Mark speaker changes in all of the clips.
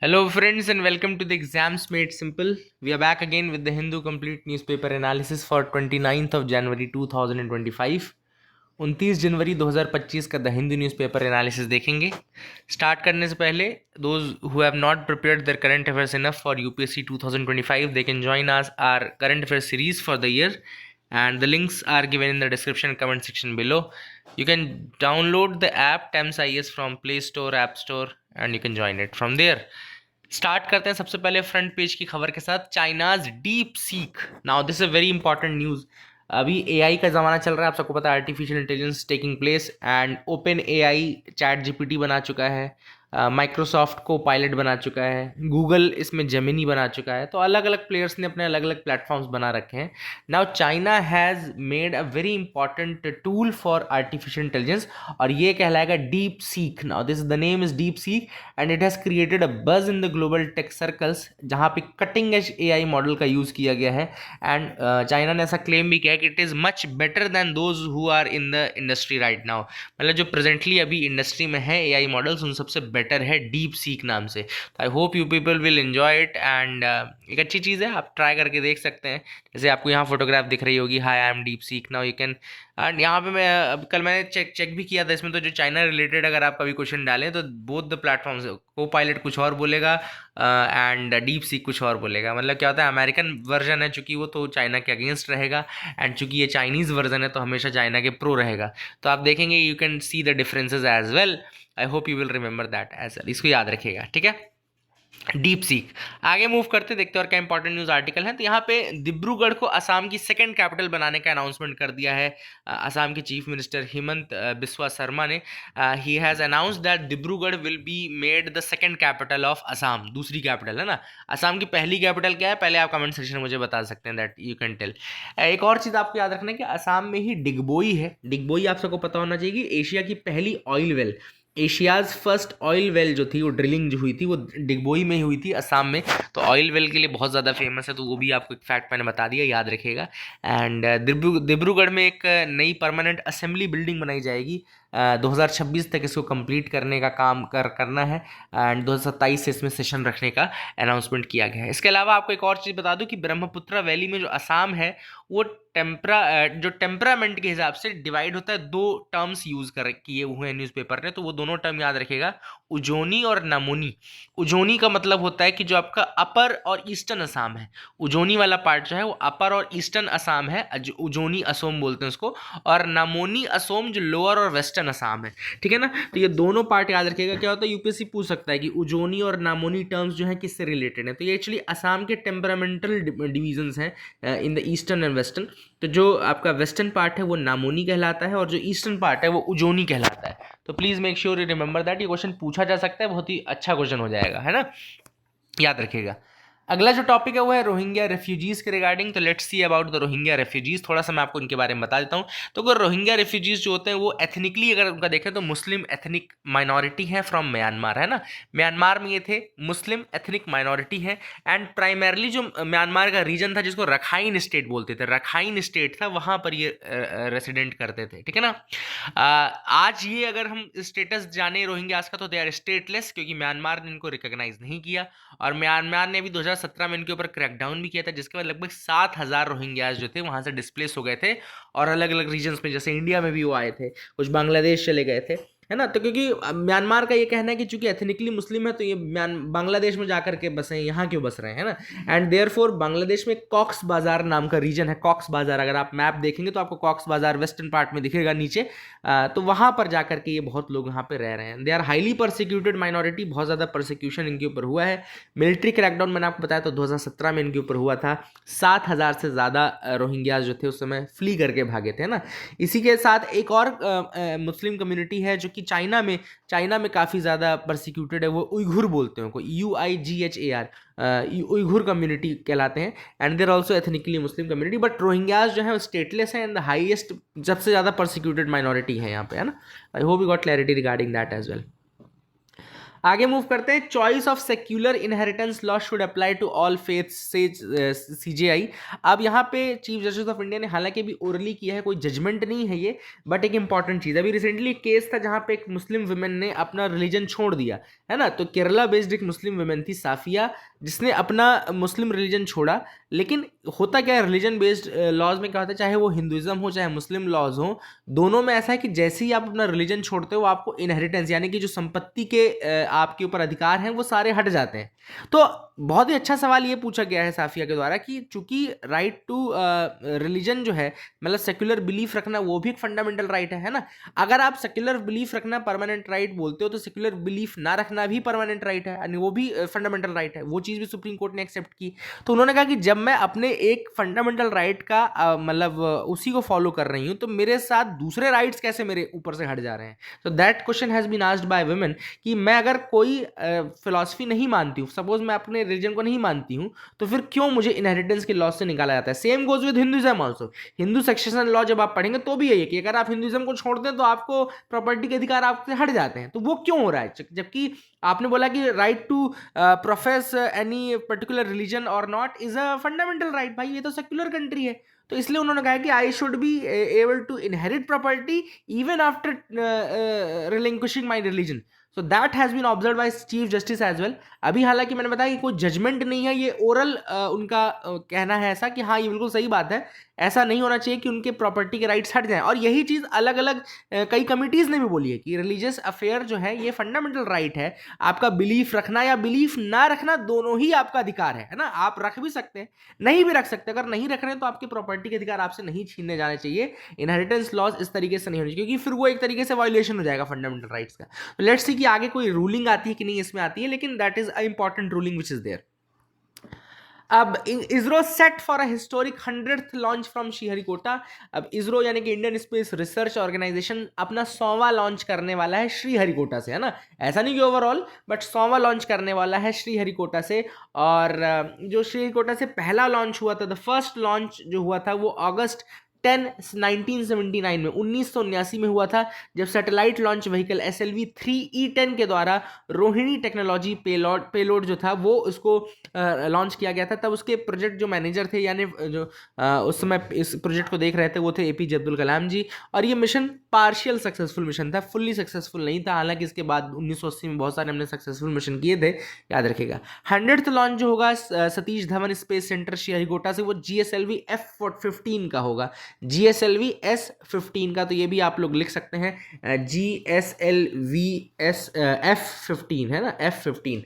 Speaker 1: Hello, friends, and welcome to the Exams Made Simple. We are back again with the Hindu Complete Newspaper Analysis for 29th of January 2025. 29 जनवरी 2025 का the Hindu newspaper analysis देखेंगे। Start करने से पहले those who have not prepared their current affairs enough for UPSC 2025 they can join us our current affairs series for the year and the links are given in the description comment section below. You can download the app TEMS IS from Play Store, App Store, and you can join it from there. Start करते हैं सबसे पहले front page की खबर के साथ, China's deep seek. Now this is very important news. अभी AI का ज़माना चल रहा है, आप सबको पता है, artificial intelligence taking place, and open AI chat GPT बना चुका है, माइक्रोसॉफ्ट को पायलट बना चुका है, गूगल इसमें जेमिनी बना चुका है। तो अलग अलग प्लेयर्स ने अपने अलग अलग प्लेटफॉर्म्स बना रखे हैं। Now China has made a very important tool for artificial intelligence, और ये कहलाएगा DeepSeek. Now this the name is DeepSeek and it has created a buzz in the global tech circles, जहाँ पे cutting edge AI model का use किया गया है। And China ने ऐसा क्लेम भी किया है कि it is much better than those who are in the industry right now. मतलब जो प्रेजेंटली अभी इंडस्ट्री में है एआई मॉडल्स, उन सबसे बेटर है डीप सीक नाम से। तो I hope you people will enjoy it, and एक अच्छी चीज़ है, आप ट्राई करके देख सकते हैं। जैसे आपको यहाँ फोटोग्राफ दिख रही होगी, high I am deep seek now, you can. And यहाँ पे मैं अब कल मैंने चेक भी किया था इसमें, तो जो चाइना रिलेटेड अगर आप कभी क्वेश्चन डालें तो बोथ द प्लेटफॉर्म्स, को पायलट कुछ और बोलेगा एंड डीप सीक कुछ और बोलेगा। मतलब क्या होता है, अमेरिकन वर्जन है चूंकि, वो तो चाइना के अगेंस्ट रहेगा, एंड चूंकि ये चाइनीज़ वर्जन है तो हमेशा चाइना के प्रो रहेगा। तो आप देखेंगे, you can see the differences as well. I hope you will remember that as well, इसको याद रखिएगा, ठीक है। Deep seek. आगे मूव करते देखते हैं और क्या इंपॉर्टेंट न्यूज़ आर्टिकल है। तो यहाँ पे दिब्रूगढ़ को असम की सेकंड कैपिटल बनाने का अनाउंसमेंट कर दिया है असम के चीफ मिनिस्टर हिमंत बिस्वा शर्मा ने। He has announced that Dibrugarh will be made the second capital of Assam, दूसरी कैपिटल है ना। असम की पहली कैपिटल क्या है, पहले आप कमेंट सेक्शन में मुझे बता सकते हैं, दैट यू कैन टेल। एक और चीज़ आपको याद रखना है कि असम में ही डिगबोई है। डिगबोई आप सबको पता होना चाहिए कि एशिया की पहली oil well, Asia's first oil well जो थी, वो ड्रिलिंग जो हुई थी वो डिगबोई में ही हुई थी, असम में। तो ऑयल वेल के लिए बहुत ज़्यादा फेमस है, तो वो भी आपको एक फैक्ट मैंने बता दिया, याद रखिएगा। एंड डिब्रूगढ़ में एक नई परमानेंट असेंबली बिल्डिंग बनाई जाएगी। 2026 तक इसको कंप्लीट करने का काम करना है, एंड 2027 से इसमें सेशन रखने का अनाउंसमेंट किया गया है। इसके अलावा आपको एक और चीज़ बता दूं कि ब्रह्मपुत्र वैली में जो असम है, वो जो टेम्परामेंट के हिसाब से डिवाइड होता है। दो टर्म्स यूज कर किए हुए हैं न्यूज़पेपर ने, तो वो दोनों टर्म याद रखिएगा, उजोनी और नमोनी। उजोनी का मतलब होता है कि जो आपका अपर और ईस्टर्न असम है, उजोनी वाला पार्ट जो है वो अपर और ईस्टर्न असम है, उजोनी असोम बोलते हैं उसको। और नमोनी असोम जो लोअर और वेस्टर्न असम है, ठीक है ना। तो ये दोनों पार्ट याद रखिएगा। क्या होता है, यूपीएससी पूछ सकता है कि उजोनी और नामोनी टर्म्स जो है किससे रिलेटेड है। तो ये एक्चुअली असम के टेम्परामेंटल डिवीजन्स हैं in the eastern and western. तो जो आपका वेस्टर्न पार्ट है वो नामोनी कहलाता है, और जो ईस्टर्न पार्ट है वो उजोनी कहलाता है। तो please make sure you remember that. ये क्वेश्चन पूछा जा सकता है, बहुत ही अच्छा क्वेश्चन हो जाएगा, है ना, याद रखिएगा। अगला जो टॉपिक है वो है रोहिंग्या रेफ्यूजीज के रिगार्डिंग। तो let's see about the Rohingya refugees. थोड़ा सा मैं आपको इनके बारे में बता देता हूँ। तो अगर रोहिंग्या रेफ्यूजीज जो होते हैं वो एथनिकली अगर उनका देखें तो मुस्लिम एथनिक माइनॉरिटी है फ्रॉम म्यांमार, है ना। म्यांमार में ये थे, मुस्लिम एथनिक माइनॉरिटी है। एंड प्राइमरली जो म्यांमार का रीजन था जिसको रखाइन स्टेट बोलते थे, रखाइन स्टेट था, वहाँ पर ये रेसिडेंट करते थे, ठीक है ना। आज ये अगर हम स्टेटस जाने रोहिंग्यास का, तो दे आर स्टेटलेस, क्योंकि म्यांमार ने इनको रिकॉग्नाइज नहीं किया। और म्यांमार ने भी 2017 में इनके ऊपर क्रैकडाउन भी किया था, जिसके बाद लगभग 7,000 रोहिंग्यास जो थे वहां से डिस्प्लेस हो गए थे, और अलग अलग रीजन्स में, जैसे इंडिया में भी वो आए थे, कुछ बांग्लादेश चले गए थे, है ना। तो क्योंकि म्यांमार का ये कहना है कि चूंकि एथनिकली मुस्लिम है, तो ये बांग्लादेश में जाकर के बसे हैं, यहाँ क्यों बस रहे हैं, है ना। एंड देयरफॉर बांग्लादेश में कॉक्स बाजार नाम का रीजन है, कॉक्स बाजार। अगर आप मैप देखेंगे तो आपको कॉक्स बाजार वेस्टर्न पार्ट में दिखेगा नीचे। तो वहाँ पर जाकर के ये बहुत लोग वहाँ पे रह रहे हैं। They are highly persecuted minority, बहुत ज़्यादा परसिक्यूशन इनके ऊपर हुआ है। मिलिट्री क्रैकडाउन मैंने आपको बताया तो 2017 में इनके ऊपर हुआ था। 7,000 से ज़्यादा रोहिंग्यास जो थे उस समय फ्ली करके भागे थे, ना। इसी के साथ एक और मुस्लिम कम्युनिटी है जो कि चाइना में काफ़ी ज़्यादा परसिक्यूटेड है, वो उइघुर बोलते हैं उनको, UIGHAR, उइघुर कम्युनिटी कहलाते हैं। And there also ethnically Muslim community, but Rohingyas जो है वो स्टेटलेस है, एंड द हाईएस्ट सबसे ज़्यादा परसिक्यूटेड माइनॉरिटी है यहाँ पे, है ना। I hope you got clarity regarding that as well. आगे मूव करते हैं। Choice of secular inheritance law should apply to all faiths says CJI. अब यहाँ पे चीफ जस्टिस ऑफ इंडिया ने हालांकि अभी ओरली किया है, कोई जजमेंट नहीं है ये, बट एक इंपॉर्टेंट चीज। अभी रिसेंटली केस था जहाँ पे एक मुस्लिम वुमेन ने अपना रिलीजन छोड़ दिया है ना, तो केरला बेस्ड एक मुस्लिम वुमेन थी साफिया, जिसने अपना मुस्लिम रिलीजन छोड़ा। लेकिन होता क्या है रिलीजन बेस्ड लॉज में क्या होता है, चाहे वो हिंदुइज्म हो चाहे मुस्लिम लॉज हो, दोनों में ऐसा है कि जैसे ही आप अपना रिलीजन छोड़ते हो आपको इनहेरिटेंस यानी कि जो संपत्ति के आपके ऊपर अधिकार हैं वो सारे हट जाते हैं। तो बहुत ही अच्छा सवाल ये पूछा गया है साफिया के द्वारा कि चूंकि राइट टू रिलीजन जो है, मतलब सेक्युलर बिलीफ रखना, वो भी एक फंडामेंटल राइट है ना। अगर आप सेक्युलर बिलीफ रखना परमानेंट राइट बोलते हो तो सेक्युलर बिलीफ ना रखना भी परमानेंट राइट है, यानी वो भी फंडामेंटल राइट है। वो चीज़ भी सुप्रीम कोर्ट ने एक्सेप्ट की। तो उन्होंने कहा कि जब मैं अपने एक फंडामेंटल राइट का मतलब उसी को फॉलो कर रही हूँ, तो मेरे साथ दूसरे राइट्स कैसे मेरे ऊपर से हट जा रहे हैं। तो that question has been asked by women कि मैं अगर कोई फिलॉसफी नहीं मानती हूँ, सपोज मैं अपने रिलीजन को नहीं मानती हूँ, तो फिर क्यों मुझे इनहेरिटेंस के लॉ से निकाला जाता है। Same goes with Hinduism also. Hindu succession law जब आप पढ़ेंगे तो भी यही है कि अगर आप हिंदुइज्म को छोड़ते हैं तो आपको प्रॉपर्टी के अधिकार आपसे हट जाते हैं। तो वो क्यों हो रहा है, जबकि आपने बोला कि right to profess any particular religion और not is a fundamental right. भाई ये तो सेक्युलर कंट्री है। तो इसलिए उन्होंने कहा कि I should be able to inherit property even after relinquishing my religion. So that has been observe by chief justice as well. अभी हालांकि मैंने बताया कि कोई जजमेंट नहीं है, ये ओरल उनका कहना है ऐसा कि हाँ ये बिल्कुल सही बात है, ऐसा नहीं होना चाहिए कि उनके प्रॉपर्टी के राइट्स हट जाएं। और यही चीज़ अलग अलग कई कमिटीज़ ने भी बोली है कि रिलीजियस अफेयर जो है ये फंडामेंटल राइट है। आपका बिलीफ रखना या बिलीफ ना रखना दोनों ही आपका अधिकार है ना। आप रख भी सकते हैं, नहीं भी रख सकते। अगर नहीं रख रहे हैं तो आपके प्रॉपर्टी के अधिकार आपसे नहीं छीनने जाने चाहिए। इनहेरिटेंस लॉज इस तरीके से नहीं होनी चाहिए, क्योंकि फिर वो एक तरीके से वायोलेशन हो जाएगा फंडामेंटल राइट्स का। तो लेट्स सी कि आगे कोई रूलिंग आती है कि नहीं इसमें आती है, लेकिन that is a important ruling which is there. अब ISRO set for a historic 100th launch from Sriharikota. अब इसरो यानी कि इंडियन स्पेस रिसर्च ऑर्गेनाइजेशन अपना 100वां लॉन्च करने वाला है श्रीहरिकोटा से, है ना। ऐसा नहीं कि ओवरऑल, बट 100वां लॉन्च करने वाला है श्रीहरिकोटा से। और जो श्रीहरिकोटा से पहला लॉन्च हुआ था, द फर्स्ट लॉन्च जो हुआ था वो अगस्त 1979 में 1979 में हुआ था, जब सैटेलाइट लॉन्च व्हीकल SLV-3E10 के द्वारा रोहिणी टेक्नोलॉजी पेलोड जो था वो उसको लॉन्च किया गया था। तब उसके प्रोजेक्ट जो मैनेजर थे, यानी जो उस समय इस प्रोजेक्ट को देख रहे थे, वो थे APJ अब्दुल कलाम जी। और ये मिशन पार्शियल सक्सेसफुल मिशन था, फुल्ली सक्सेसफुल नहीं था। हालांकि इसके बाद 1980 में बहुत सारे हमने सक्सेसफुल मिशन किए थे, याद रखिएगा। 100th लॉन्च जो होगा सतीश धवन स्पेस सेंटर श्रीहरिकोटा से, वो GSLV F-15 का होगा। GSLV S-15 का, तो ये भी आप लोग लिख सकते हैं, GSLV F-15 है ना, F-15।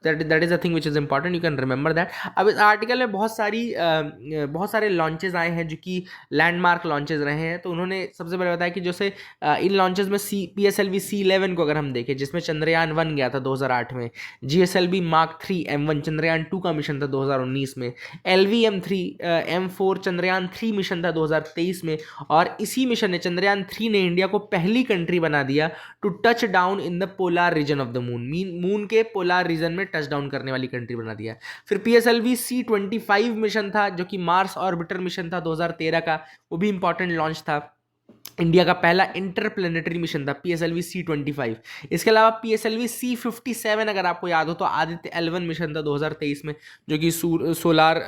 Speaker 1: That is a thing which is important, you can remember that. अब इस आर्टिकल में बहुत सारे लॉन्चेस आए हैं जो कि लैंडमार्क लॉन्चेस रहे हैं। तो उन्होंने सबसे पहले बताया कि जैसे इन लॉन्चेस में PSLV C-11 को अगर हम देखें, जिसमें चंद्रयान 1 गया था 2008 में, GSLV Mark 3 M1 चंद्रयान 2 का मिशन था 2019 में, LV-M3 M4 चंद्रयान 3 मिशन था 2023 में। और इसी मिशन ने, चंद्रयान 3 ने इंडिया को पहली कंट्री बना दिया to touch down in the polar region of the moon. Moon के पोलार रीजन में टच डाउन करने वाली कंट्री बना दिया। फिर PSLV C-25 मिशन था, जो कि मार्स ऑर्बिटर मिशन था 2013 का, वो भी इंपॉर्टेंट लॉन्च था। इंडिया का पहला इंटरप्लेनेटरी मिशन था PSLV C-25। इसके अलावा PSLV C-57 अगर आपको याद हो तो आदित्य L1 मिशन था 2023 में, जो कि सोलार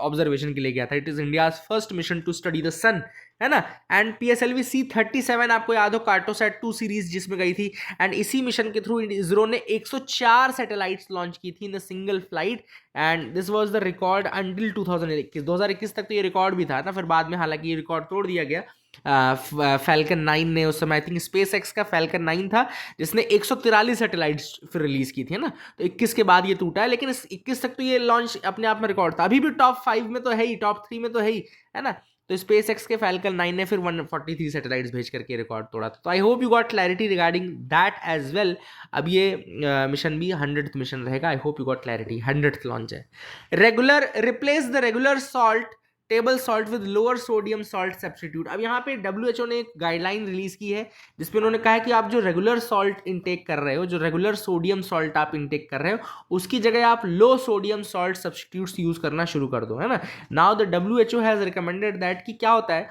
Speaker 1: ऑब्जर्वेशन के लिए गया था। It is India first mission to study the sun, है ना। एंड PSLV C-37 आपको याद हो कार्टोसैट 2 सीरीज जिसमें गई थी। एंड इसी मिशन के थ्रू इसरो ने 104 सैटेलाइट्स लॉन्च की थी in the single flight. And this was the record until 2021 तक तो ये रिकॉर्ड भी था ना, फिर बाद में हालांकि ये रिकॉर्ड तोड़ दिया गया फैल्कन 9 ने। उस समय आई थिंक स्पेस एक्स का फैल्कन 9 था जिसने 143 सैटेलाइट्स फिर रिलीज की थी ना। तो 21 के बाद ये टूटा है, लेकिन इस 21 तक तो ये लॉन्च अपने आप में रिकॉर्ड था। अभी भी टॉप 5 में तो है ही, टॉप 3 में तो है ना। तो स्पेस एक्स के फैल्कन 9 ने फिर 143 सैटेलाइट्स भेज करके रिकॉर्ड तोड़ा था। तो I hope you got clarity regarding that as well. अब ये मिशन भी 100th मिशन रहेगा। I hope you got clarity. 100th launch है। Regular replace the regular salt table salt with lower sodium salt substitute. अब यहाँ पे WHO ने एक गाइडलाइन रिलीज की है जिसमें उन्होंने कहा है कि आप जो रेगुलर सॉल्ट इंटेक कर रहे हो, जो रेगुलर सोडियम सॉल्ट आप इंटेक कर रहे हो, उसकी जगह आप लो सोडियम सॉल्ट सब्स्टिट्यूट्स यूज करना शुरू कर दो, है ना। Now the WHO has recommended that कि क्या होता है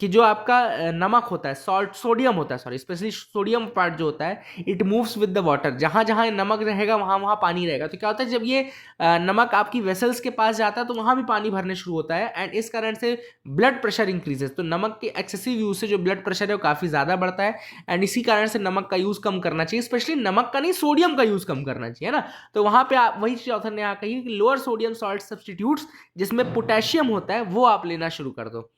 Speaker 1: कि जो आपका नमक होता है, सॉल्ट, सोडियम होता है, सॉरी, स्पेशली सोडियम पार्ट जो होता है, it moves with the water. जहाँ जहाँ नमक रहेगा वहाँ वहाँ पानी रहेगा। तो क्या होता है, जब ये नमक आपकी वेसल्स के पास जाता है तो वहाँ भी पानी भरने शुरू होता है, एंड इस कारण से ब्लड प्रेशर इंक्रीजेस। तो नमक के एक्सेसिव यूज से जो ब्लड प्रेशर है वो काफ़ी ज़्यादा बढ़ता है, एंड इसी कारण से नमक का यूज़ कम करना चाहिए, स्पेशली नमक का नहीं, सोडियम का यूज़ कम करना चाहिए, है ना। तो वहाँ पे आप वही चीज़ ऑथर ने यहाँ कही कि लोअर सोडियम सॉल्ट सब्सटीट्यूट्स जिसमें पोटेशियम होता है वो आप लेना शुरू कर दो,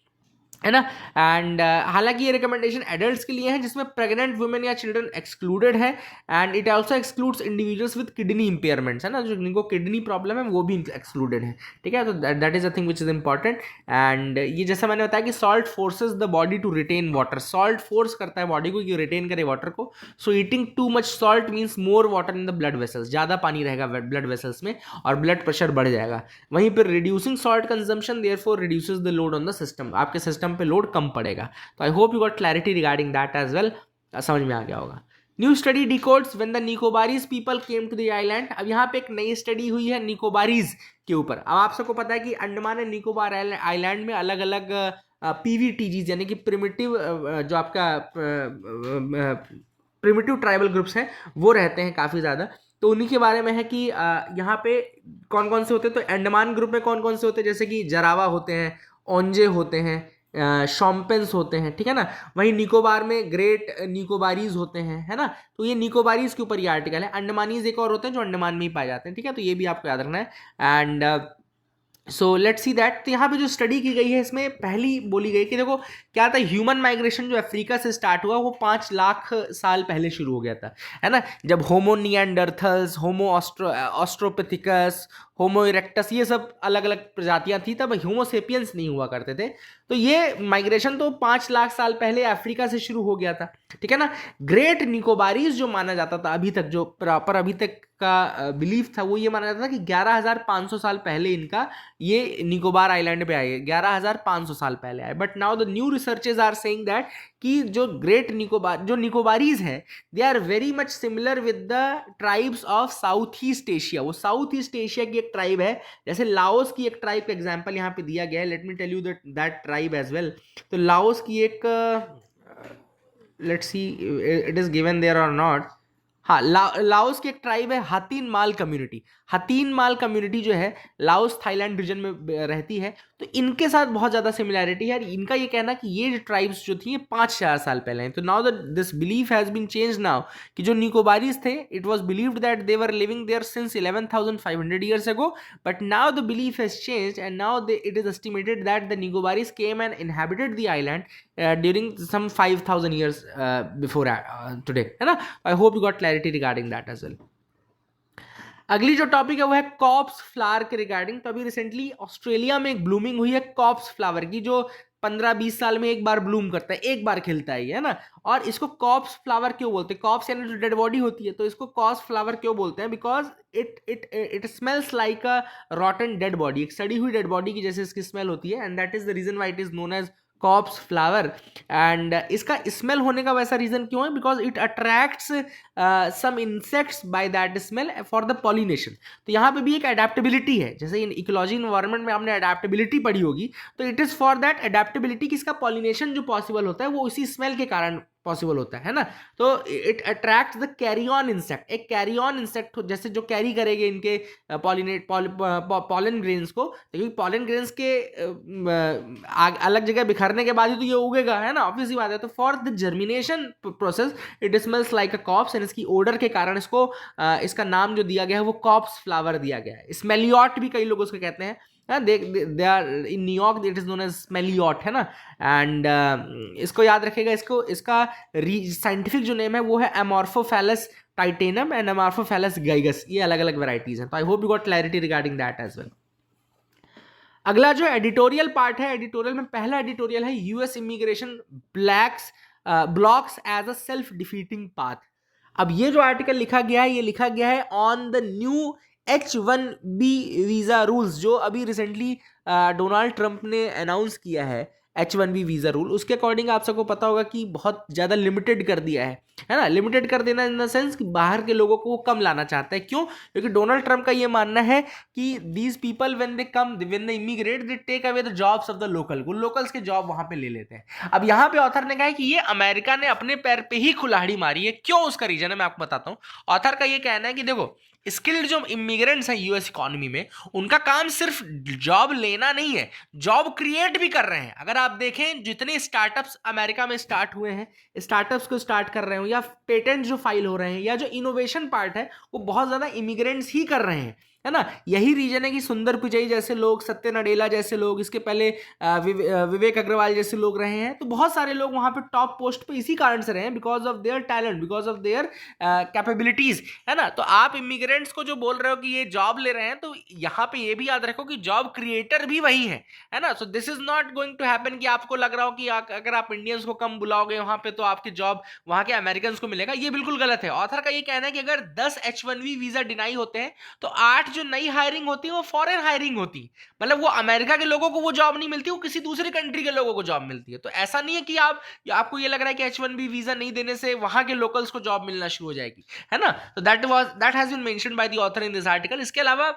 Speaker 1: है ना। एंड हालांकि ये रिकमेंडेशन एडल्ट्स के लिए है जिसमें प्रेग्नेंट वुमेन या चिल्ड्रन एक्सक्लूडेड है, and it also excludes individuals with kidney impairments, है ना, जो जिनको किडनी प्रॉब्लम है वो भी एक्सक्लूडेड है, ठीक है। तो that is a thing which is important. And ये जैसा मैंने बताया कि salt forces the body to retain water, salt force करता है बॉडी को कि रिटेन करे वाटर को। So eating too much salt means more water in the blood vessels, ज़्यादा पानी रहेगा ब्लड वेसल्स में और ब्लड प्रेशर बढ़ जाएगा। वहीं पर reducing salt consumption therefore reduces the load on the system, आपके सिस्टम पे लोड कम पड़ेगा। तो I hope you got clarity regarding that as well, समझ में आ गया होगा। New study decodes when the Nicobarese people came to the island. अब यहाँ पे एक नई स्टडी हुई है निकोबारीज के ऊपर। अब आप सबको पता है कि अंडमान एंड निकोबार आइलैंड में अलग अलग पीवीटीजीज यानी कि प्रिमिटिव जो आपका प्रिमिटिव ट्राइबल ग्रुप्स हैं वो रहते हैं काफ़ी ज़्यादा। तो उन्हीं के बारे में है कि यहाँ पे कौन कौन से होते हैं। तो अंडमान ग्रुप में कौन कौन से होते हैं, जैसे कि जरावा होते हैं, ओंजे होते हैं, शॉम्पेंस होते हैं, ठीक है ना। वहीं निकोबार में ग्रेट निकोबारीज होते हैं, है ना। तो ये निकोबारीज के ऊपर ये आर्टिकल है। अंडमानीज एक और होते हैं जो अंडमान में ही पाए जाते हैं, ठीक है। तो ये भी आपको याद रखना है। And so let's see that. तो यहाँ पे जो स्टडी की गई है इसमें पहली बोली गई कि देखो क्या था, ह्यूमन माइग्रेशन जो अफ्रीका से स्टार्ट हुआ वो 5 लाख साल पहले शुरू हो गया था, है ना। जब होमो निएंडरथल्स, होमो ऑस्ट्रोपिथिकस, होमो इरेक्टस, ये सब अलग अलग प्रजातियां थी, तब होमो सेपियंस नहीं हुआ करते थे। तो ये माइग्रेशन तो 5 लाख साल पहले अफ्रीका से शुरू हो गया था, ठीक है ना। ग्रेट निकोबारीज जो माना जाता था अभी तक, जो प्रॉपर अभी तक का बिलीफ था, वो ये माना जाता था कि 11,500 साल पहले इनका ये निकोबार आइलैंड पे आए, 11,500 साल पहले आए। But now the new researches are saying that कि जो ग्रेट निकोबार, जो निकोबारीज हैं, they are very much similar with the tribes of South East Asia. वो साउथ ईस्ट एशिया की एक ट्राइब है, जैसे लाओस की एक ट्राइब का एग्जांपल यहाँ पे दिया गया है। Let me tell you that tribe as well. तो लाओस की एक let's see it is given there और नॉट। हाँ, लाओस की एक ट्राइब है हतीन माल कम्युनिटी। हतीन माल कम्युनिटी जो है लाओस थाईलैंड रीजन में रहती है। तो इनके साथ बहुत ज़्यादा सिमिलैरिटी है। इनका ये कहना कि ये जो ट्राइब्स जो थी ये 5,000 साल पहले हैं। तो now this belief has been change now, कि जो निकोबारीज थे, it was believed that they were living there since 11,500 years ago, but now the belief has changed and now it is estimated that the Nicobarese came and inhabited the island during some 5,000 years before today, है ना। I hope you got clarity regarding that as well. अगली जो topic है वो है cops flower के regarding. तो अभी रिसेंटली ऑस्ट्रेलिया में एक ब्लूमिंग हुई है कॉप्स फ्लावर की, जो 15-20 साल में एक बार ब्लूम करता है, एक बार खिलता है ना। और इसको कॉप्स फ्लावर क्यों बोलते हैं? कॉप्स यानी जो डेड बॉडी होती है, तो इसको कॉप्स फ्लावर क्यों बोलते हैं? Because it smells like a रॉटन dead body, एक सड़ी हुई डेड बॉडी की जैसे इसकी स्मेल होती है, and that is the reason why it is known as corpse flower. And इसका स्मेल होने का वैसा रीजन क्यों है? Because it attracts some insects by that smell for the pollination. तो यहाँ पे भी एक अडेप्टेबिलिटी है, जैसे इन इकोलॉजी इन्वायरमेंट में आपने अडेप्टेबिलिटी पढ़ी होगी, तो it is for that adaptability कि इसका पॉलिनेशन जो पॉसिबल होता है वो इसी स्मेल के कारण पॉसिबल होता है ना। तो it attract the carry on insect, एक कैरी ऑन इंसेक्ट जैसे जो कैरी करेंगे इनके पॉलन ग्रेन्स को, क्योंकि पॉलन ग्रेन्स के अलग जगह बिखरने के बाद ही तो ये उगेगा, है ना, ऑब्वियस सी बात है। तो for the germination process it smells like a cops, and इसकी ओडर के कारण इसको इसका नाम जो दिया गया है वो कॉप्स फ्लावर दिया गया है। स्मेलियॉट भी कई लोग उसको कहते हैं, they are in New York it is known as smelliot, है ना। एंड इसको याद रखेगा, इसका साइंटिफिक जो नेम है वो है एमॉर्फोफैलस टाइटेनम एंड एमॉर्फोफैलस गाइगस। ये अलग अलग वेराइटीज हैं। तो I hope you got clarity regarding that as well. अगला जो एडिटोरियल पार्ट है, एडिटोरियल में पहला एडिटोरियल है US immigration blocks as a self defeating path. अब ये जो आर्टिकल लिखा गया है, ये लिखा गया है on the new H1B visa rules, जो अभी रिसेंटली डोनाल्ड ट्रंप ने अनाउंस किया है। H1B वीज़ा रूल, उसके अकॉर्डिंग आप सबको पता होगा कि बहुत ज़्यादा लिमिटेड कर दिया है है ना, लिमिटेड कर देना इन द सेंस कि बाहर के लोगों को वो कम लाना चाहता है। क्यों? क्योंकि डोनाल्ड ट्रंप का ये मानना है कि these people when they immigrate they take away the jobs of the local, वो लोकल्स के जॉब वहां पे ले लेते हैं। अब यहाँ पे ऑथर ने कहा है कि ये अमेरिका ने अपने पैर पे ही कुल्हाड़ी मारी है। क्यों? उसका रीजन है, मैं आपको बताता हूँ। ऑथर का ये कहना है कि देखो, स्किल्ड जो इमिग्रेंट्स हैं यूएस इकोनॉमी में, उनका काम सिर्फ जॉब लेना नहीं है, जॉब क्रिएट भी कर रहे हैं। अगर आप देखें जितने स्टार्टअप्स अमेरिका में स्टार्ट हुए हैं, स्टार्टअप्स को स्टार्ट कर रहे हो या पेटेंट जो फाइल हो रहे हैं या जो इनोवेशन पार्ट है, वो बहुत ज्यादा इमिग्रेंट्स ही कर रहे हैं, है ना। यही रीजन है कि सुंदर पिचई जैसे लोग, सत्य नडेला जैसे लोग, इसके पहले विवेक अग्रवाल जैसे लोग रहे हैं, तो बहुत सारे लोग वहां पे टॉप पोस्ट पे इसी कारण से रहे हैं, because of their talent, because of their capabilities, है ना। तो आप इमिग्रेंट्स को जो बोल रहे हो कि ये जॉब ले रहे हैं, तो यहाँ पे ये भी याद रखो कि जॉब क्रिएटर भी वही है ना। So this is not going to happen कि आपको लग रहा हो कि अगर आप इंडियंस को कम बुलाओगे वहां पे तो आपकी जॉब वहां के अमेरिकन को मिलेगा, ये बिल्कुल गलत है। ऑथर का ये कहना है कि अगर 10 H1B वीजा डिनाई होते हैं तो 8 जो नई हायरिंग होती है वो फॉरेन हायरिंग होती है, मतलब वो अमेरिका के लोगों को वो जॉब नहीं मिलती, वो किसी दूसरी कंट्री के लोगों को जॉब मिलती है। तो ऐसा नहीं है कि आपको ये लग रहा है कि H1B वीजा नहीं देने से वहां के लोकल्स को जॉब मिलना शुरू हो जाएगी, है ना। तो that has been mentioned by the author in this article. इसके अलावा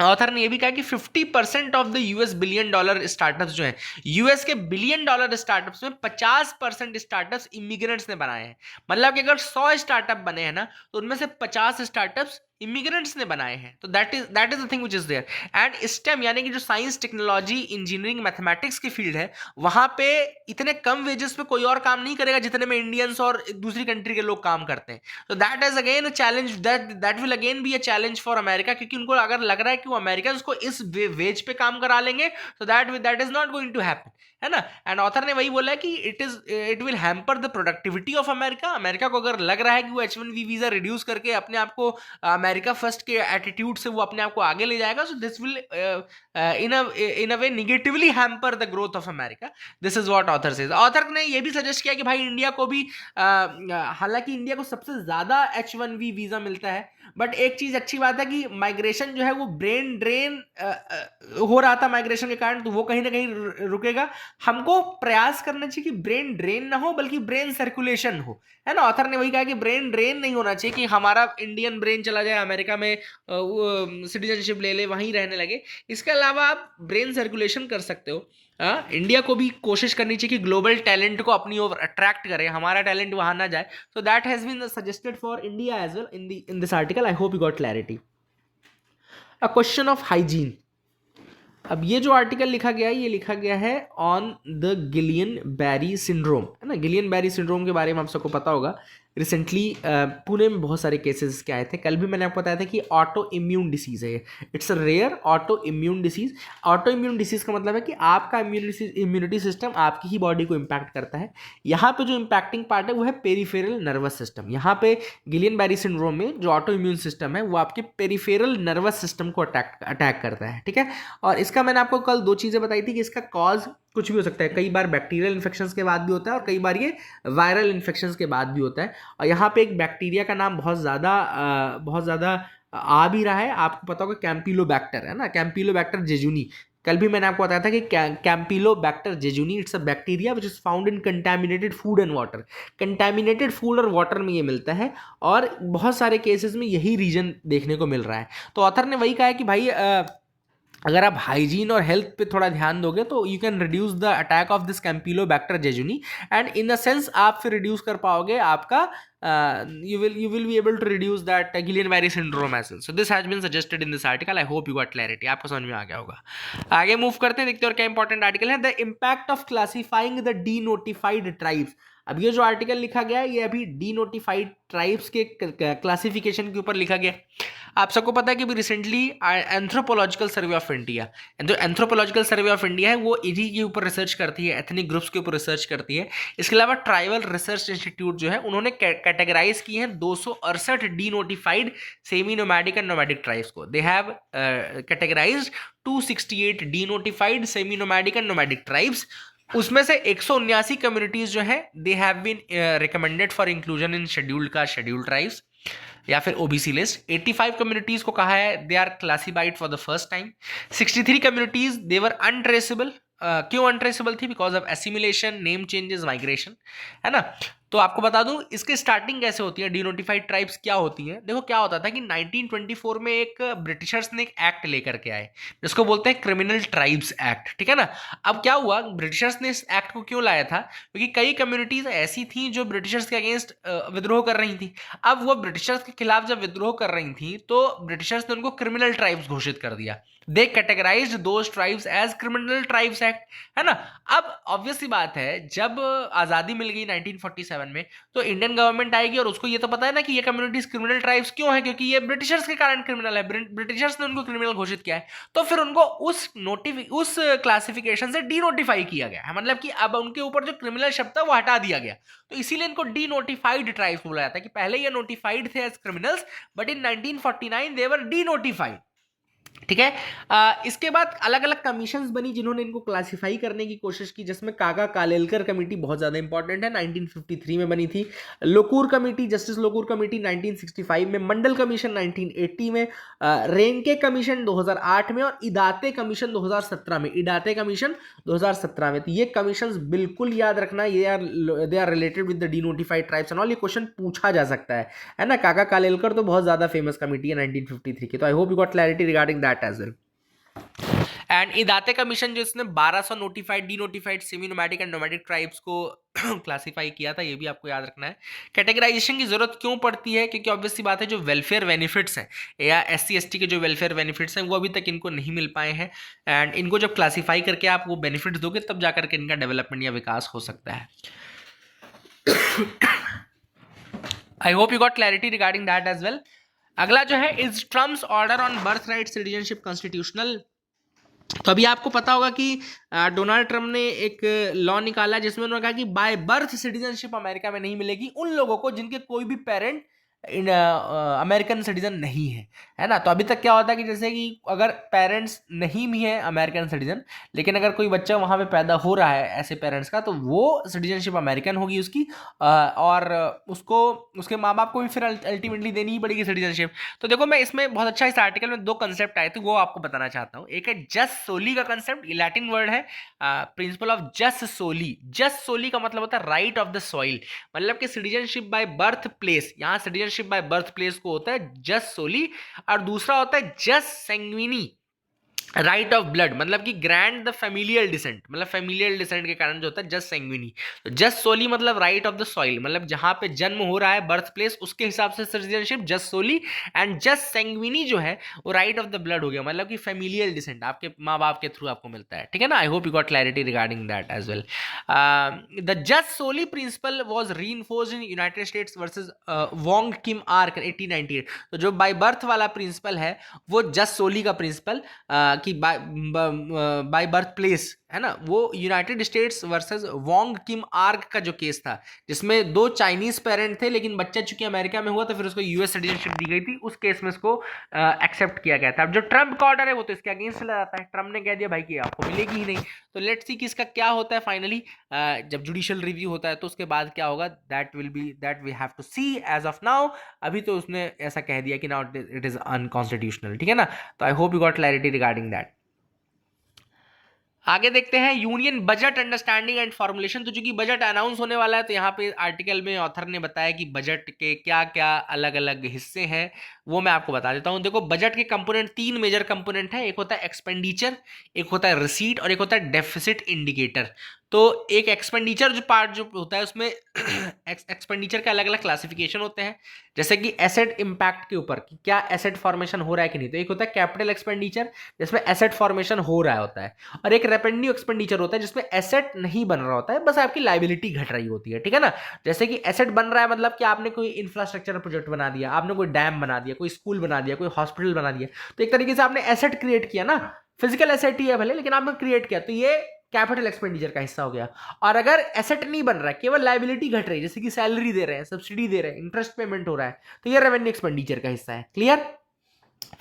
Speaker 1: ऑथर ने यह भी कहा कि 50% of the US billion dollar startups जो हैं, यूएस के बिलियन डॉलर स्टार्टअप्स में 50% स्टार्टअप्स इमिग्रेंट्स ने बनाए हैं। मतलब कि अगर 100 स्टार्टअप बने हैं ना, तो उनमें से 50 स्टार्टअप्स इमिग्रेंट्स ने बनाए हैं। तो that is the thing which is there. And STEM यानी कि जो साइंस, टेक्नोलॉजी, इंजीनियरिंग, मैथमेटिक्स की फील्ड है, वहां पे इतने कम वेजेस पे कोई और काम नहीं करेगा जितने में इंडियंस और दूसरी कंट्री के लोग काम करते हैं। तो that is again a challenge, that will again be a challenge for America, क्योंकि उनको अगर लग रहा है कि वो अमेरिकन को इस वेज पे काम करा लेंगे, तो that is not going to happen, है ना। एंड ऑथर ने वही बोला है कि it will hamper the productivity of America. America को अगर लग रहा है कि वो H1B वीजा रिड्यूस करके अपने आप को अमेरिका फर्स्ट के एटीट्यूड से वो अपने आप को आगे ले जाएगा, so this will in a way negatively hamper the growth of America. This is what author says. Author ने ये भी सजेस्ट किया कि भाई इंडिया को भी, हालांकि इंडिया को सबसे ज्यादा H1B वीजा मिलता है, बट एक चीज अच्छी बात है कि माइग्रेशन जो है वो ब्रेन ड्रेन हो रहा था माइग्रेशन के कारण, तो वो कहीं ना कहीं रुकेगा। हमको प्रयास करना चाहिए कि ब्रेन ड्रेन ना हो बल्कि ब्रेन सर्कुलेशन हो, है ना। ऑथर ने वही कहा कि ब्रेन ड्रेन नहीं होना चाहिए कि हमारा इंडियन ब्रेन चला जाए अमेरिका में, सिटीजनशिप ले ले, वहीं रहने लगे। इसके अलावा आप ब्रेन सर्कुलेशन कर सकते हो। इंडिया को भी कोशिश करनी चाहिए कि ग्लोबल टैलेंट को अपनी ओर अट्रैक्ट करे, हमारा टैलेंट वहां ना जाए। So that has been suggested for India as well in this article. I hope you got clarity. A question of hygiene. अब ये जो आर्टिकल लिखा गया है, ये लिखा गया है on the Gillian berry syndrome, है ना। गिलियन बैरी सिंड्रोम के बारे में आप सबको पता होगा। रिसेंटली पुणे में बहुत सारे केसेस के आए थे। कल भी मैंने आपको बताया था कि ऑटो इम्यून डिसीज है, it's a rare autoimmune disease. Autoimmune disease का मतलब है कि आपका इम्यूनिटी सिस्टम आपकी ही बॉडी को इम्पैक्ट करता है। यहाँ पे जो इम्पैक्टिंग पार्ट है वो है पेरिफेरल नर्वस सिस्टम। यहाँ पे गिलियन बैरी सिंड्रोम में जो ऑटो इम्यून सिस्टम है वो आपके पेरिफेरल नर्वस सिस्टम को अटैक करता है, ठीक है। और इसका मैंने आपको कल 2 चीज़ें बताई थी कि इसका कॉज कुछ भी हो सकता है। कई बार बैक्टीरियल इन्फेक्शंस के बाद भी होता है और कई बार ये वायरल इन्फेक्शंस के बाद भी होता है। और यहाँ पे एक बैक्टीरिया का नाम बहुत ज़्यादा आ भी रहा है, आपको पता होगा, कैम्पिलोबैक्टर, है ना। Campylobacter jejuni. कल भी मैंने आपको बताया था कि campylobacter jejuni it's a bacteria which is found in contaminated food and water. Contaminated food और वाटर में ये मिलता है और बहुत सारे केसेस में यही रीजन देखने को मिल रहा है। तो ऑथर ने वही कहा है कि भाई अगर आप हाइजीन और हेल्थ पे थोड़ा ध्यान दोगे तो you can reduce the attack of this Campylobacter jejuni, and in a sense आप फिर रिड्यूस कर पाओगे आपका you will be able to reduce that Guillain-Barré syndrome as well. So this has been suggested in this article. I hope you got clarity. आपको समझ में आ गया होगा। आगे मूव करते हैं, देखते हैं और क्या इंपॉर्टेंट आर्टिकल है। The impact of classifying the D notified tribes. अब ये जो आर्टिकल लिखा गया है ये अभी डी नोटिफाइड ट्राइब्स के क्लासिफिकेशन के ऊपर लिखा गया। आप सबको पता है कि recently anthropological survey of India, जो एंथ्रोपोलॉजिकल सर्वे ऑफ इंडिया है वो इन्हीं के ऊपर रिसर्च करती है, एथनिक ग्रुप्स के ऊपर रिसर्च करती है। इसके अलावा ट्राइबल रिसर्च इंस्टीट्यूट जो है उन्होंने कैटेगराइज की हैं 268 denotified semi nomadic and nomadic tribes को। They have categorized 268 denotified semi nomadic and nomadic tribes. उसमें से 179 कम्युनिटीज जो है they have been recommended for inclusion in scheduled caste, scheduled tribes या फिर ओबीसी लिस्ट। 85 कम्युनिटीज को कहा है they are classified for the first time. 63 communities they were untraceable. क्यों अनट्रेसेबल थी? Because of assimilation, name changes, migration, है ना। तो आपको बता दूं इसकी स्टार्टिंग कैसे होती है, डीनोटिफाइड ट्राइब्स क्या होती हैं। देखो क्या होता था कि 1924 में एक ब्रिटिशर्स ने एक एक्ट लेकर के आए जिसको बोलते हैं क्रिमिनल ट्राइब्स एक्ट, ठीक है ना। अब क्या हुआ, ब्रिटिशर्स ने इस एक्ट को क्यों लाया था, क्योंकि कई कम्युनिटीज ऐसी थी जो ब्रिटिशर्स के अगेंस्ट विद्रोह कर रही थी। अब वो ब्रिटिशर्स के खिलाफ जब विद्रोह कर रही थी तो ब्रिटिशर्स ने उनको क्रिमिनल ट्राइब्स घोषित कर दिया। They categorized those tribes as criminal tribes act, है ना। अब ऑब्वियस सी बात है, जब आजादी मिल गई 1947 में, तो इंडियन गवर्नमेंट आएगी और उसको ये तो पता है ना कि ये कम्युनिटीज क्रिमिनल ट्राइब्स क्यों है, क्योंकि ये ब्रिटिशर्स के कारण क्रिमिनल है, ब्रिटिशर्स ने उनको क्रिमिनल घोषित किया है। तो फिर उनको उस क्लासिफिकेशन से डी नोटिफाई किया गया है, मतलब कि अब उनके ऊपर जो क्रिमिनल शब्द था वो हटा दिया गया। तो इसीलिए इनको डी नोटिफाइड ट्राइब्स बोला जाता है कि पहले ये नोटिफाइड थे as criminals, but in 1949 they were denotified, ठीक है। इसके बाद अलग अलग कमीशंस बनी जिन्होंने इनको क्लासिफाई करने की कोशिश की, जिसमें काका कालेलकर कमेटी बहुत ज्यादा इंपॉर्टेंट है, 1953 में बनी थी। Lokur committee, justice Lokur committee 1965 में, मंडल कमीशन 1980 में, रेंके कमीशन 2008 में और इदाते कमीशन 2017 में। इदाते कमीशन 2017 में। तो ये कमीशंस बिल्कुल याद रखना, they are related with the denotified tribes and all. ये क्वेश्चन पूछा जा सकता है ना। काका कालेलकर तो बहुत ज्यादा फेमस कमेटी है 1953 की। तो I hope you got clarity regarding that as well. And Idate commission जो इसने 1200 notified, denotified, semi nomadic and nomadic tribes को क्लासिफाई किया था, ये भी आपको याद रखना है। कैटेगराइजेशन की जरूरत क्यों पड़ती है, क्योंकि ऑब्वियस सी बात है जो वेलफेयर बेनिफिट्स हैं या SC ST के जो वेलफेयर बेनिफिट्स हैं वो अभी तक इनको नहीं मिल पाए हैं, एंड इनको जब क्लासिफाई करके आप वो बेनिफिट्स दोगे तब जाकर के इनका डेवलपमेंट या विकास हो सकता है। I hope you got clarity regarding that as well. अगला जो है, is Trump's order on birthright citizenship constitutional. तो अभी आपको पता होगा कि डोनाल्ड ट्रम्प ने एक लॉ निकाला जिसमें उन्होंने कहा कि बाय बर्थ सिटीजनशिप अमेरिका में नहीं मिलेगी उन लोगों को जिनके कोई भी पेरेंट अमेरिकन सिटीजन नहीं है ना। तो अभी तक क्या होता है कि जैसे कि अगर पेरेंट्स नहीं भी है अमेरिकन सिटीजन, लेकिन अगर कोई बच्चा वहां पे पैदा हो रहा है ऐसे पेरेंट्स का, तो वो सिटीजनशिप अमेरिकन होगी उसकी, और उसको उसके माँ बाप को भी फिर अल्टीमेटली देनी ही पड़ेगी सिटीजनशिप। तो देखो, मैं इसमें बहुत अच्छा, इस आर्टिकल में 2 कंसेप्ट आए थे वो आपको बताना चाहता हूँ। एक है जस सोली का कंसेप्ट, लैटिन वर्ड है प्रिंसिपल ऑफ जस सोली। जस सोली का मतलब होता है राइट ऑफ द सॉइल, मतलब कि सिटीजनशिप बाय बर्थ प्लेस। यहाँ सिटीजनशिप बाय बर्थ प्लेस को होता है जस सोली, और दूसरा होता है जस सैंग्विनी, राइट ऑफ ब्लड, मतलब कि ग्रैंड द फेमिलियल डिसेंट, मतलब फेमिलियल डिसेंट के कारण जो होता है जस सैंग्विनी। तो जस सोली मतलब राइट ऑफ द सॉइल, मतलब जहां पे जन्म हो रहा है, बर्थ प्लेस, उसके हिसाब से सिटीजनशिप जस सोली। एंड जस सैंग्विनी जो है वो राइट ऑफ द ब्लड हो गया, मतलब कि फेमिलियल डिसेंट आपके माँ बाप के थ्रू आपको मिलता है, ठीक है ना। I hope you got clarity regarding that as well. The jus soli principle was reinforced in United States versus Wong Kim Ark 1898। तो जो बाय बर्थ वाला प्रिंसिपल है वो जस सोली का प्रिंसिपल कि बाय बर्थ प्लेस है ना, वो United states versus Wong Kim arc का जो केस था, जिसमें 2 चाइनीज पेरेंट थे लेकिन बच्चा चूंकि अमेरिका में हुआ तो फिर उसको US सिटीजनशिप दी गई थी, उस केस में इसको एक्सेप्ट किया गया था। अब जो ट्रम्प का ऑर्डर है वो तो इसके अगेंस्ट चला जाता है, ट्रम्प ने कह दिया भाई कि आपको मिलेगी ही नहीं। तो लेट्स सी कि इसका क्या होता है फाइनली, जब जुडिशियल रिव्यू होता है तो उसके बाद क्या होगा, that we have to see. As of now अभी तो उसने ऐसा कह दिया कि नाउ इट इज अनकॉन्स्टिट्यूशनल, ठीक है ना। तो I hope you got clarity regarding that. आगे देखते हैं union budget understanding and formulation. तो चूंकि बजट अनाउंस होने वाला है तो यहाँ पे आर्टिकल में ऑथर ने बताया कि बजट के क्या क्या अलग अलग हिस्से हैं, वो मैं आपको बता देता हूँ। देखो, बजट के कंपोनेंट 3 मेजर कंपोनेंट है, एक होता है एक्सपेंडिचर, एक होता है रिसीट और एक होता है डेफिसिट इंडिकेटर। तो एक एक्सपेंडिचर जो पार्ट जो होता है उसमें एक्सपेंडिचर के अलग अलग क्लासिफिकेशन होते हैं, जैसे कि एसेट इंपैक्ट के ऊपर कि क्या एसेट फॉर्मेशन हो रहा है कि नहीं। तो एक होता है कैपिटल एक्सपेंडिचर जिसमें एसेट फॉर्मेशन हो रहा होता है, और एक रेवेन्यू एक्सपेंडिचर होता है जिसमें एसेट नहीं बन रहा होता है, बस आपकी लायबिलिटी घट रही होती है, ठीक है ना। जैसे कि एसेट बन रहा है मतलब कि आपने कोई इंफ्रास्ट्रक्चर प्रोजेक्ट बना दिया, आपने कोई डैम बना दिया, कोई स्कूल बना दिया, कोई हॉस्पिटल बना दिया, तो एक तरीके से आपने एसेट क्रिएट किया ना, फिजिकल एसेट ही है भले लेकिन आपने क्रिएट किया, तो ये कैपिटल एक्सपेंडिचर का हिस्सा हो गया। और अगर एसेट नहीं बन रहा है, केवल लायबिलिटी घट रही है, जैसे कि सैलरी दे रहे हैं, सब्सिडी दे रहे हैं, इंटरेस्ट पेमेंट हो रहा है, तो ये रेवेन्यू एक्सपेंडिचर का हिस्सा है। क्लियर।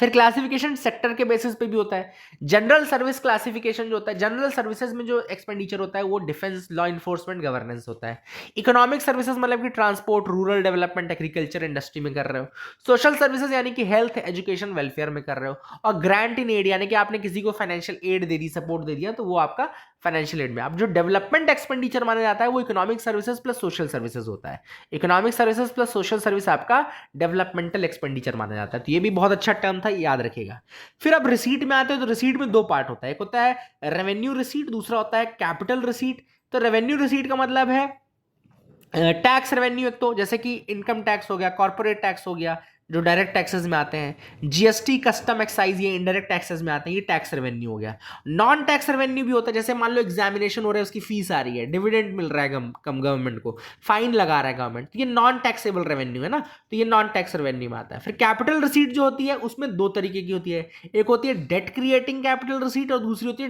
Speaker 1: फिर क्लासिफिकेशन सेक्टर के बेसिस पे भी होता है। जनरल सर्विस क्लासिफिकेशन जो होता है, जनरल सर्विसेज में जो एक्सपेंडिचर होता है वो डिफेंस, लॉ इन्फोर्समेंट, गवर्नेंस होता है। इकोनॉमिक सर्विसेज मतलब कि transport, rural development, agriculture, industry में कर रहे हो। सोशल सर्विसेज यानी कि हेल्थ, एजुकेशन, वेलफेयर में कर रहे हो। और ग्रांट इन एड यानी कि आपने किसी को फाइनेंशियल एड दे दी, सपोर्ट दे दिया, तो वो आपका फाइनेंशियल एड में। अब जो डेवलपमेंट एक्सपेंडिचर माना जाता है वो economic services plus social services होता है। Economic services plus social service आपका डेवलपमेंटल एक्सपेंडिचर माना जाता है। तो ये भी बहुत अच्छा टर्म था, याद रखेगा। फिर अब रिसीट में आते हैं तो रिसीट में दो पार्ट होता है, एक होता है रेवेन्यू रिसीट, दूसरा होता है कैपिटल रिसीट। तो रेवेन्यू रिसीट का मतलब है टैक्स रेवेन्यू, एक तो जैसे कि इनकम टैक्स हो गया, कॉर्पोरेट टैक्स हो गया जो डायरेक्ट टैक्सेस में आते हैं, जीएसटी, कस्टम एक्साइज, ये इनडायरेक्ट टैक्सेस में आते हैं, ये टैक्स रेवेन्यू हो गया। नॉन टैक्स रेवेन्यू भी होता है, जैसे मान लो एग्जामिनेशन हो रहा है, उसकी फीस आ रही है, डिविडेंड मिल रहा है कम गवर्नमेंट को, फाइन लगा रहा है गवर्नमेंट, तो ये नॉन टैक्सेबल रेवेन्यू है ना, तो ये नॉन टैक्स रेवेन्यू में आता है। फिर कैपिटल रिसीट जो होती है उसमें दो तरीके की होती है, एक होती है डेट क्रिएटिंग कैपिटल रिसीट और दूसरी होती है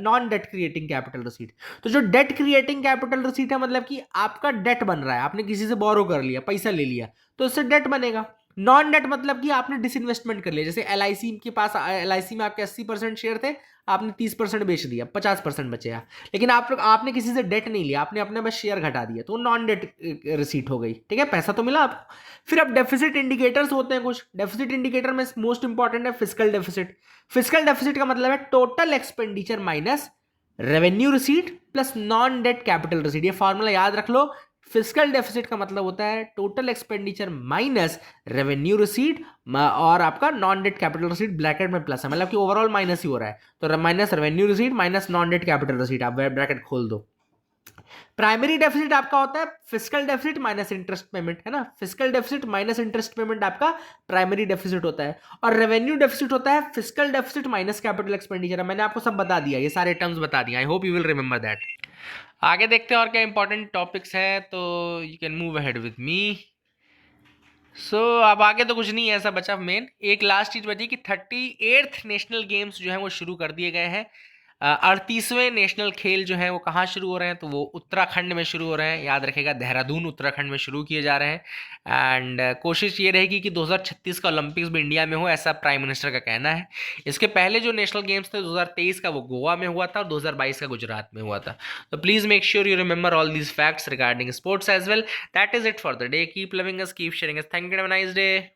Speaker 1: non debt creating capital receipt. तो जो डेट क्रिएटिंग कैपिटल रिसीट है, मतलब कि आपका डेट बन रहा है, आपने किसी से बोरो कर लिया, पैसा ले लिया, तो उससे डेट बनेगा। नॉन डेट मतलब कि आपने डिसइन्वेस्टमेंट कर लिया, जैसे एलआईसी के पास, एलआईसी में आपके 80% शेयर थे, आपने 30% बेच दिया, 50% बचेगा, लेकिन आपने किसी से डेट नहीं लिया, आपने अपने बस शेयर घटा दिया, तो नॉन डेट रिसीट हो गई, ठीक है, पैसा तो मिला आपको। फिर अब डेफिसिट इंडिकेटर्स होते हैं कुछ। डेफिसिट इंडिकेटर में मोस्ट इंपॉर्टेंट है फिस्कल डेफिसिट। फिस्कल डेफिसिट का मतलब है total expenditure minus revenue receipt plus non debt capital receipt. ये फॉर्मूला याद रख लो। फिस्कल डेफिसिट का मतलब होता है total expenditure minus revenue receipt और आपका non debt capital receipt bracket में प्लस है, मतलब कि ओवरऑल माइनस ही हो रहा है, तो minus revenue receipt minus non debt capital receipt, आप ब्रैकेट खोल दो। प्राइमरी डेफिसिट आपका होता है fiscal deficit minus interest payment, है ना, fiscal deficit minus interest payment आपका प्राइमरी डेफिसिट होता है। और रेवेन्यू डेफिसिट होता है fiscal deficit minus capital expenditure. मैंने आपको सब बता दिया, ये सारे टर्म्स बता दिया, आई hope you will remember that. आगे देखते हैं और क्या इंपॉर्टेंट टॉपिक्स हैं, तो you can move ahead with me. अब आगे तो कुछ नहीं है ऐसा बचा, मेन एक लास्ट चीज बची कि 38th नेशनल गेम्स जो है वो शुरू कर दिए गए हैं। 38वें नेशनल खेल जो है वो कहाँ शुरू हो रहे हैं, तो वो उत्तराखंड में शुरू हो रहे हैं, याद रखेगा, देहरादून उत्तराखंड में शुरू किए जा रहे हैं। एंड कोशिश ये रहेगी कि 2036 का ओलंपिक्स भी इंडिया में हो, ऐसा प्राइम मिनिस्टर का कहना है। इसके पहले जो नेशनल गेम्स थे 2023 का वो गोवा में हुआ था और 2022 का गुजरात में हुआ था। तो please make sure you remember all these facts regarding sports as well. That is it for the day. Keep loving us, keep sharing us. Thank you, have a nice day.